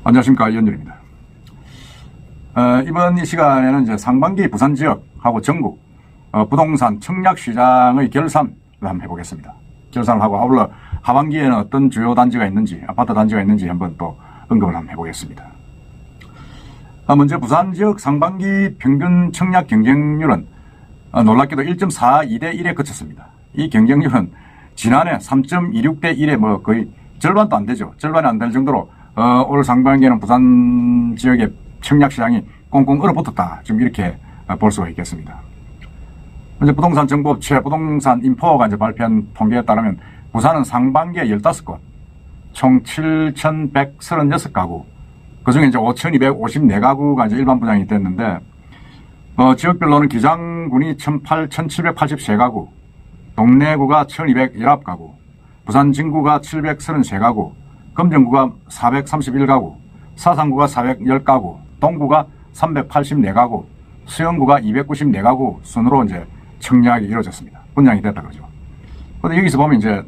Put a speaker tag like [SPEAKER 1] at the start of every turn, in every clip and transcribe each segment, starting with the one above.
[SPEAKER 1] 안녕하십니까, 이현준입니다. 이번 이 시간에는 이제 상반기 부산 지역하고 전국 부동산 청약 시장의 결산을 한번 해보겠습니다. 결산을 하고 아울러 하반기에는 어떤 주요 단지가 있는지, 아파트 단지가 있는지 한번 또 언급을 한번 해보겠습니다. 먼저 부산 지역 상반기 평균 청약 경쟁률은 놀랍게도 1.42대 1에 그쳤습니다. 이 경쟁률은 지난해 3.26대 1에 뭐 거의 절반도 안 되죠. 절반이 안 될 정도로 올 상반기에는 부산 지역의 청약 시장이 꽁꽁 얼어붙었다. 지금 이렇게 볼 수가 있겠습니다. 이제 부동산 정보업체 부동산 인포가 이제 발표한 통계에 따르면 부산은 상반기에 15곳, 총 7,136가구, 그 중에 이제 5,254가구가 이제 일반 분양이 됐는데, 지역별로는 기장군이 1,783가구, 동래구가 1,219가구, 부산 진구가 733가구, 금정구가 431가구, 사상구가 410가구, 동구가 384가구, 수영구가 294가구 순으로 이제 청약이 이루어졌습니다. 분양이 됐다 그러죠. 그런데 여기서 보면 이제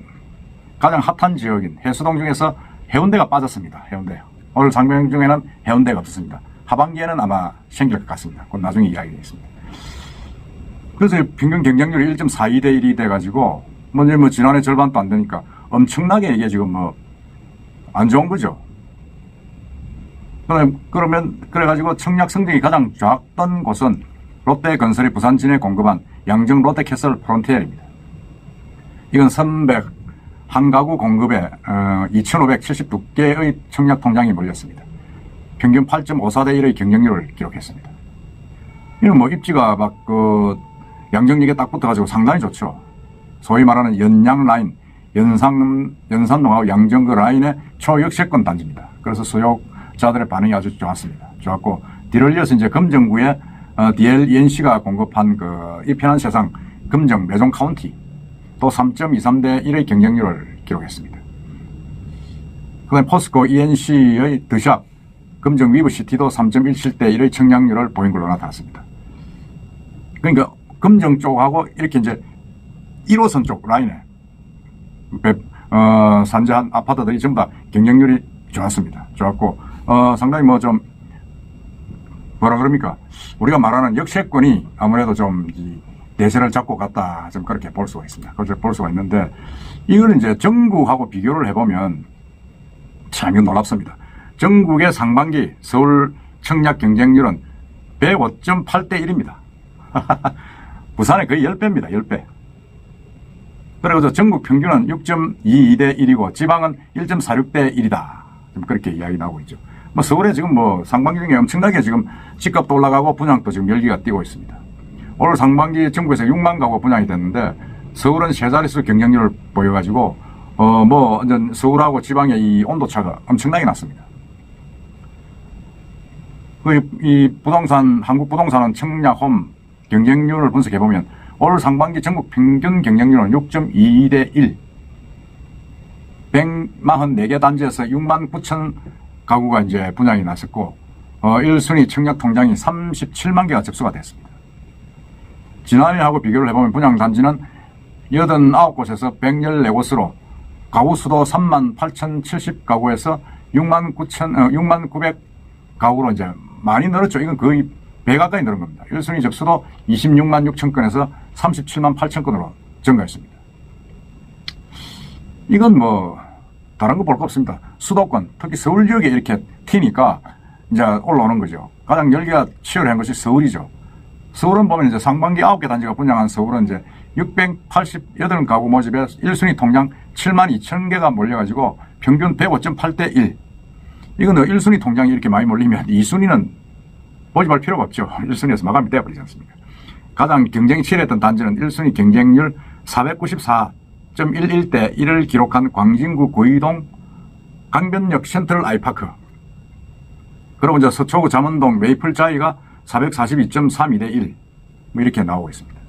[SPEAKER 1] 가장 핫한 지역인 해수동 중에서 해운대가 빠졌습니다. 해운대. 오늘 상반기 중에는 해운대가 없었습니다. 하반기에는 아마 생길 것 같습니다. 그건 나중에 이야기하겠습니다. 그래서 평균 경쟁률이 1.42대 1이 돼가지고 먼저 뭐 지난해 절반도 안 되니까 엄청나게 이게 지금 뭐 안 좋은 거죠. 그래가지고 청약 성적이 가장 좋았던 곳은 롯데건설이 부산 진에 공급한 양정 롯데캐슬 프론티엘입니다. 이건 301가구 공급에 2,572개의 청약 통장이 몰렸습니다. 평균 8.54대 1의 경쟁률을 기록했습니다. 이건 뭐 입지가 막 양정역에 딱 붙어가지고 상당히 좋죠. 소위 말하는 연양 라인, 연산동하고 양정 그 라인의 초역세권 단지입니다. 그래서 수요자들의 반응이 아주 좋았습니다. 좋았고, 뒤를 이어서 이제 금정구에 DLENC가 공급한 이 편한 세상 금정 매종 카운티 또 3.23대 1의 경쟁률을 기록했습니다. 그 다음에 포스코 ENC의 드샵 금정 위브시티도 3.17대 1의 청약률을 보인 걸로 나타났습니다. 그러니까 금정 쪽하고 이렇게 이제 1호선 쪽 라인에 산재한 아파트들이 전부 다 경쟁률이 좋았습니다. 좋았고, 상당히 뭐 좀, 뭐라 그럽니까? 우리가 말하는 역세권이 아무래도 좀 대세를 잡고 갔다. 좀 그렇게 볼 수가 있습니다. 그렇게 볼 수가 있는데, 이걸 이제 전국하고 비교를 해보면 참 이건 놀랍습니다. 전국의 상반기 서울 청약 경쟁률은 105.8대 1입니다. 부산의 거의 10배입니다. 10배. 그리고 전국 평균은 6.22대 1이고 지방은 1.46대 1이다. 좀 그렇게 이야기 나오고 있죠. 뭐 서울에 지금 뭐 상반기 중에 엄청나게 지금 집값도 올라가고 분양도 지금 열기가 뛰고 있습니다. 올 상반기 전국에서 6만 가구가 분양이 됐는데 서울은 세 자릿수 경쟁률을 보여가지고 뭐 완전 서울하고 지방의 이 온도차가 엄청나게 났습니다. 이 부동산 한국 부동산은 청약홈 경쟁률을 분석해 보면 올 상반기 전국 평균 경쟁률은 6.22대 1. 144개 단지에서 6만 9천 가구가 이제 분양이 났었고, 1순위 청약 통장이 37만 개가 접수가 됐습니다. 지난해하고 비교를 해보면 분양 단지는 89곳에서 114곳으로 가구 수도 3만 8,070가구에서 6만 900 가구로 이제 많이 늘었죠. 이건 거의 배 가까이 늘은 겁니다. 1순위 접수도 26만 6천 건에서 37만 8천 건으로 증가했습니다. 이건 뭐 다른 거 볼 거 없습니다. 수도권, 특히 서울 지역에 이렇게 튀니까 이제 올라오는 거죠. 가장 열기가 치열한 것이 서울이죠. 서울은 보면 이제 상반기 9개 단지가 분양한 서울은 이제 688가구 모집에 1순위 통장 7만 2천 개가 몰려가지고 평균 105.8대 1. 이건 1순위 통장이 이렇게 많이 몰리면 2순위는 모집할 필요가 없죠. 1순위에서 마감이 되어버리지 않습니까? 가장 경쟁이 치열했던 단지는 1순위 경쟁률 494.11대 1을 기록한 광진구 고이동 강변역 센트럴 아이파크. 그리고 이제 서초구 잠원동 메이플자이가 442.32대 1. 뭐 이렇게 나오고 있습니다.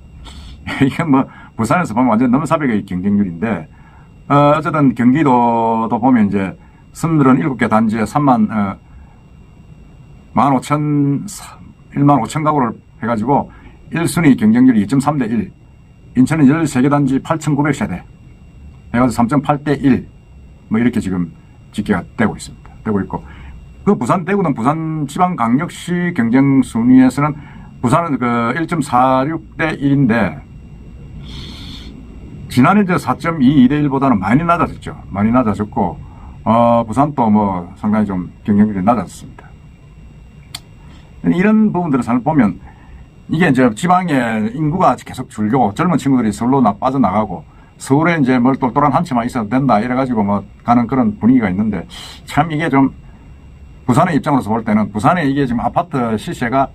[SPEAKER 1] 이게 뭐 부산에서 보면 완전 넘사벽의 경쟁률인데, 어쨌든 경기도도 보면 이제 37개 단지에 1만 5천 가구를 해가지고 1순위 경쟁률이 2.3대 1. 인천은 13개 단지 8,900세대. 해가지고 3.8대 1. 뭐 이렇게 지금 집계가 되고 있습니다. 되고 있고. 그 부산, 대구는 부산지방광역시 경쟁 순위에서는 부산은 그 1.46대 1인데 지난해 이제 4.22대 1보다는 많이 낮아졌죠. 많이 낮아졌고, 부산도 뭐 상당히 좀 경쟁률이 낮아졌습니다. 이런 부분들을 잘 보면 이게 이제 지방에 인구가 계속 줄고 젊은 친구들이 서울로 빠져나가고 서울에 이제 뭘 똘똘한 한 채만 있어도 된다 이래가지고 뭐 가는 그런 분위기가 있는데 참 이게 좀 부산의 입장으로서 볼 때는 부산에 이게 지금 아파트 시세가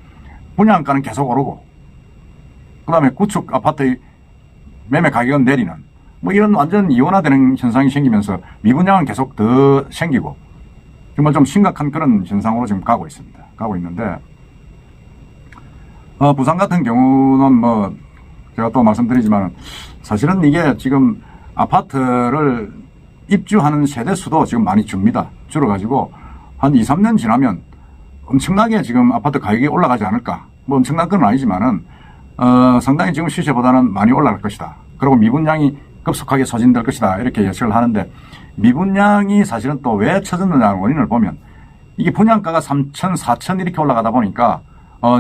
[SPEAKER 1] 분양가는 계속 오르고 그 다음에 구축 아파트의 매매 가격은 내리는 뭐 이런 완전 이원화되는 현상이 생기면서 미분양은 계속 더 생기고 정말 좀 심각한 그런 현상으로 지금 가고 있습니다. 가고 있는데 부산 같은 경우는 뭐 제가 또 말씀드리지만 사실은 이게 지금 아파트를 입주하는 세대 수도 지금 많이 줍니다. 줄어가지고 한 2, 3년 지나면 엄청나게 지금 아파트 가격이 올라가지 않을까. 뭐 엄청난 건 아니지만은 상당히 지금 시세보다는 많이 올라갈 것이다. 그리고 미분양이 급속하게 소진될 것이다. 이렇게 예측을 하는데 미분양이 사실은 또 왜 처졌느냐는 원인을 보면 이게 분양가가 3천, 4천 이렇게 올라가다 보니까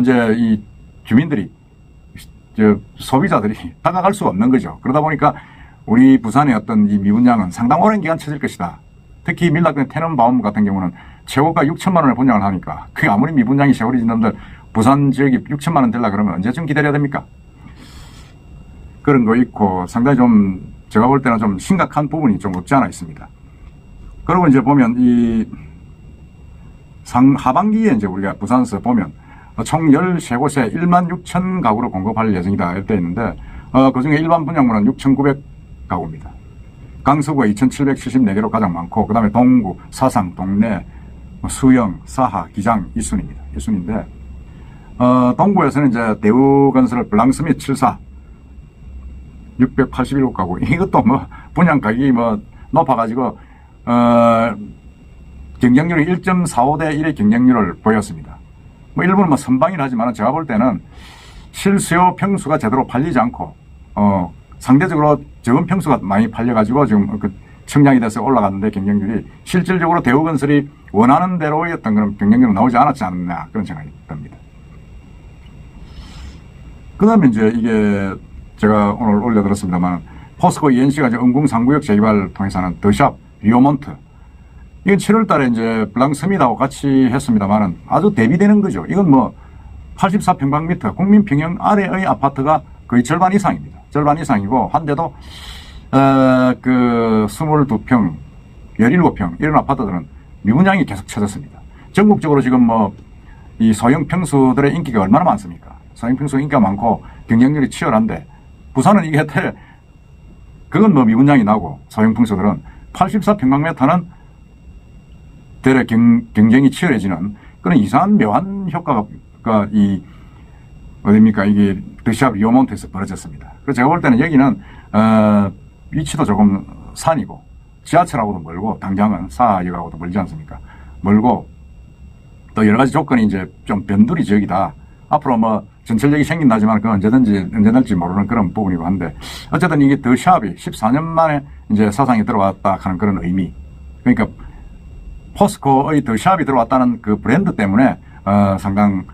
[SPEAKER 1] 이제 이 주민들이 소비자들이 다가갈 수가 없는 거죠. 그러다 보니까 우리 부산의 어떤 이 미분양은 상당 오랜 기간 처질 것이다. 특히 밀락된 테넌바움 같은 경우는 최고가 6천만 원을 분양을 하니까 그게 아무리 미분양이 세월이 지난들 부산 지역이 6천만 원 되려 그러면 언제쯤 기다려야 됩니까? 그런 거 있고 상당히 좀 제가 볼 때는 좀 심각한 부분이 좀 없지 않아 있습니다. 그리고 이제 보면 이 하반기에 이제 우리가 부산에서 보면 총 13곳에 1만 6천 가구를 공급할 예정이다 이렇게 있는데 그 중에 일반 분양물은 6,900가구입니다. 강서구가 2,774개로 가장 많고 그 다음에 동구, 사상, 동래, 수영, 사하, 기장 이 순입니다. 이 순인데 동구에서는 이제 대우건설 블랑스밋 7사 687가구 이것도 뭐 분양 가격이 뭐 높아가지고 경쟁률이 1.45대 1의 경쟁률을 보였습니다. 뭐 일부는 뭐 선방이라 하지만 제가 볼 때는 실수요 평수가 제대로 팔리지 않고 상대적으로 적은 평수가 많이 팔려가지고 지금 그 청량이 돼서 올라갔는데 경쟁률이 실질적으로 대우건설이 원하는 대로의 어떤 그런 경쟁률은 나오지 않았지 않느냐 그런 생각이 듭니다. 그 다음에 이제 이게 제가 오늘 올려드렸습니다만 포스코 ENC가 이제 응궁상구역 재개발을 통해서 하는 더샵 리오몬트 이건 7월 달에 이제 블랑스밋하고 같이 했습니다만은 아주 대비되는 거죠. 이건 뭐 84평방미터 국민 평형 아래의 아파트가 거의 절반 이상입니다. 절반 이상이고 한데도 그 22평, 17평 이런 아파트들은 미분양이 계속 쳐졌습니다. 전국적으로 지금 뭐 이 소형 평수들의 인기가 얼마나 많습니까? 소형 평수 인기가 많고 경쟁률이 치열한데 부산은 이게 그건 뭐 미분양이 나고 소형 평수들은 84평방미터는 대략 경쟁이 치열해지는 그런 이상한 묘한 효과가 이 어딥니까 이게 더샵 리오몬트에서 벌어졌습니다. 그래서 제가 볼 때는 여기는 위치도 조금 산이고 지하철하고도 멀고 당장은 사역하고도 멀지 않습니까? 멀고 또 여러 가지 조건이 이제 좀 변두리 지역이다. 앞으로 뭐 전철역이 생긴다지만 그건 언제든지 언제 될지 모르는 그런 부분이고 한데 어쨌든 이게 더샵이 14년 만에 이제 사상에 들어왔다 하는 그런 의미. 그러니까 포스코의 더샵이 들어왔다는 그 브랜드 때문에 상당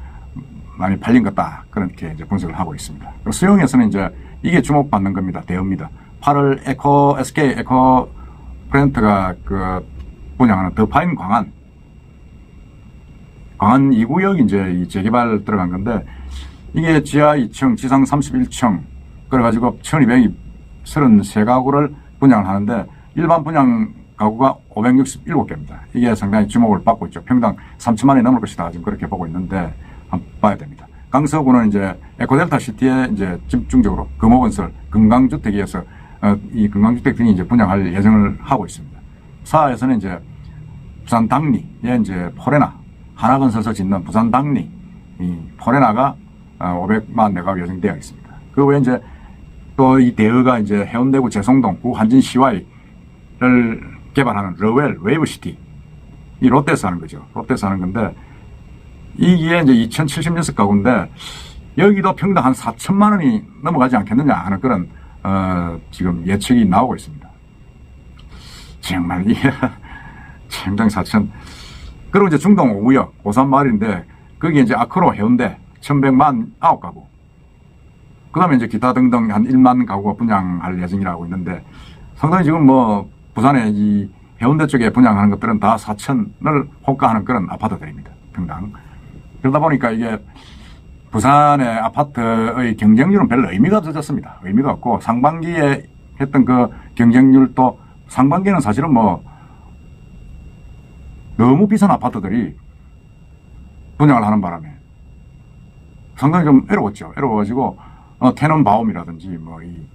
[SPEAKER 1] 많이 팔린 것다. 그렇게 이제 분석을 하고 있습니다. 그리고 수용에서는 이제 이게 주목받는 겁니다. 대우입니다. 8월 SK 에코 프렌트가 그 분양하는 더파인 광안 2구역이 이제 이 재개발 들어간 건데 이게 지하 2층, 지상 31층 그래가지고 1233가구를 분양을 하는데 일반 분양 가구가 567개입니다. 이게 상당히 주목을 받고 있죠. 평당 3천만 원이 넘을 것이다. 지금 그렇게 보고 있는데 한번 봐야 됩니다. 강서구는 이제 에코델타 시티에 이제 집중적으로 금호건설, 금강주택이어서 이 금강주택 등이 이제 분양할 예정을 하고 있습니다. 사에서는 이제 부산 당리에 이제 포레나, 하나건설에서 짓는 부산 당리, 이 포레나가 500만 내가 예정되어 있습니다. 그 외에 이제 또 이 대의가 이제 해운대구 제송동, 구한진 CY를 개발하는 러웰 웨이브시티. 이 롯데에서 하는 거죠. 롯데에서 하는 건데, 이게 이제 2070년석 가구인데, 여기도 평당 한 4천만 원이 넘어가지 않겠느냐 하는 그런, 지금 예측이 나오고 있습니다. 정말, 이게, 평당 4천. 그리고 이제 중동 5구역, 오산마을인데 거기 이제 아크로 해운대 1100만 9가구. 그 다음에 이제 기타 등등 한 1만 가구가 분양할 예정이라고 있는데 상당히 지금 뭐 부산에 이 해운대 쪽에 분양하는 것들은 다 4천을 호가하는 그런 아파트들입니다. 평당. 그러다 보니까 이게 부산의 아파트의 경쟁률은 별로 의미가 없어졌습니다. 의미가 없고 상반기에 했던 그 경쟁률도 상반기에는 사실은 뭐 너무 비싼 아파트들이 분양을 하는 바람에 상당히 좀 애로웠죠. 애로워가지고 테넌바움이라든지 뭐 이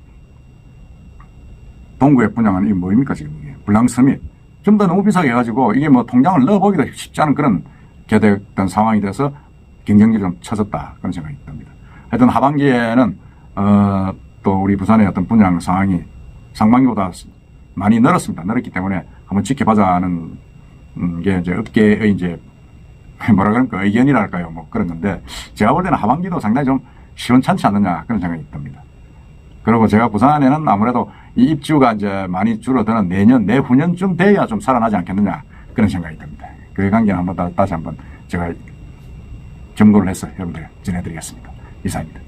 [SPEAKER 1] 동구에 분양하는 이 뭐입니까 지금 이게 블랑스밋 좀 더 너무 비싸게 해가지고 이게 뭐 통장을 넣어보기도 쉽지 않은 그런 개됐던 상황이 돼서 경쟁률이 좀 처졌다 그런 생각이 듭니다. 하여튼 하반기에는 또 우리 부산의 어떤 분양 상황이 상반기보다 많이 늘었습니다. 늘었기 때문에 한번 지켜보자는 게 이제 업계의 이제 뭐라 그럴까 의견이랄까요 뭐 그런 건데 제가 볼 때는 하반기도 상당히 좀 시원찮지 않느냐 그런 생각이 듭니다. 그리고 제가 부산에는 아무래도 이 입주가 이제 많이 줄어드는 내년 내후년쯤 돼야 좀 살아나지 않겠느냐 그런 생각이 듭니다. 그 관계는 한번 다시 한번 제가 경고를 해서 여러분들 전해드리겠습니다. 이상입니다.